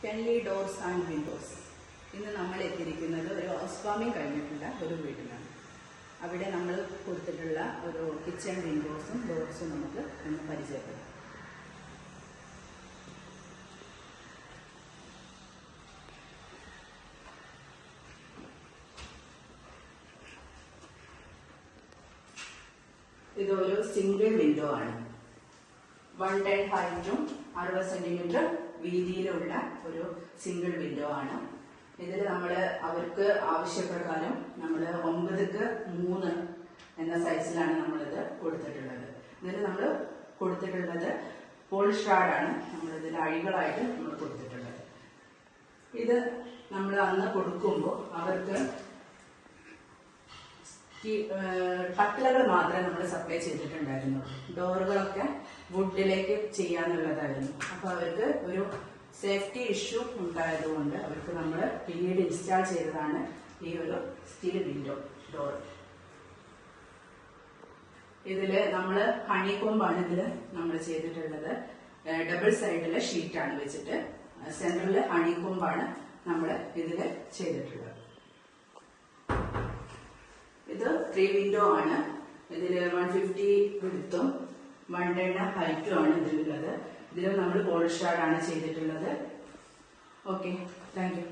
കെൻലി doors and Windows. ഇന്ന് നമ്മൾ എത്തിയിരിക്കുന്നത് ഒരു ഹൗസ് വാമിംഗ് കഴിഞ്ഞിട്ടുള്ള ഒരു വീട്ടിലാണ്. അവിടെ നമ്മൾ കൊടുത്തിട്ടുള്ള ഒരു കിച്ചൺ വിൻഡോസും ഡോർസും നമുക്ക് ഒന്ന് പരിചയപ്പെടാം. ഇതൊരു സിംഗിൾ വിൻഡോ ആണ്. 110 ഹൈറ്റും 60 സെന്റിമീറ്റർ വീതിയിലുള്ള ഒരു സിംഗിൾ വിൻഡോ ആണ്. ഇതിൽ നമ്മൾ അവർക്ക് ആവശ്യപ്രകാരം നമ്മൾ 9:3 എന്ന സൈസിലാണ് നമ്മളിത് കൊടുത്തിട്ടുള്ളത്. ഇതിൽ നമ്മൾ കൊടുത്തിട്ടുള്ളത് പോളിഷ്റാഡാണ്. നമ്മളിതിൽ അഴികളായിട്ട് നമ്മൾ കൊടുത്തിട്ടുള്ളത്. ഇത് നമ്മൾ അന്ന് കൊടുക്കുമ്പോൾ അവർക്ക് കട്ടിലകൾ മാത്രമേ നമ്മൾ സപ്ലൈ ചെയ്തിട്ടുണ്ടായിരുന്നുള്ളൂ. ഡോറുകളൊക്കെ വുഡിലേക്ക് ചെയ്യാന്നുള്ളതായിരുന്നു. അപ്പോൾ അവർക്ക് ഒരു സേഫ്റ്റി ഇഷ്യൂ ഉണ്ടായതുകൊണ്ട് അവർക്ക് നമ്മൾ പിന്നീട് ഇൻസ്റ്റാൾ ചെയ്തതാണ് ഈ ഒരു സ്റ്റീൽ വിൻഡോ ഡോർ. ഇതില് നമ്മൾ ഹണികോമ്പാണ് ഇതിൽ നമ്മൾ ചെയ്തിട്ടുള്ളത്. ഡബിൾ സൈഡിലെ ഷീറ്റാണ് വെച്ചിട്ട് സെന്ററിൽ ഹണികോമ്പാണ് നമ്മൾ ഇതിൽ ചെയ്തിട്ടുള്ളത്. ഇത് 3 വിൻഡോ ആണ്. ഇതിൽ 150 വിഡ്ത്തും 110 ഹൈറ്റും ആണ് ഇതിലുള്ളത്. ഇതിൽ നമ്മൾ പോളിഷ്റാഡാണ് ചെയ്തിട്ടുള്ളത്. Okay, thank you.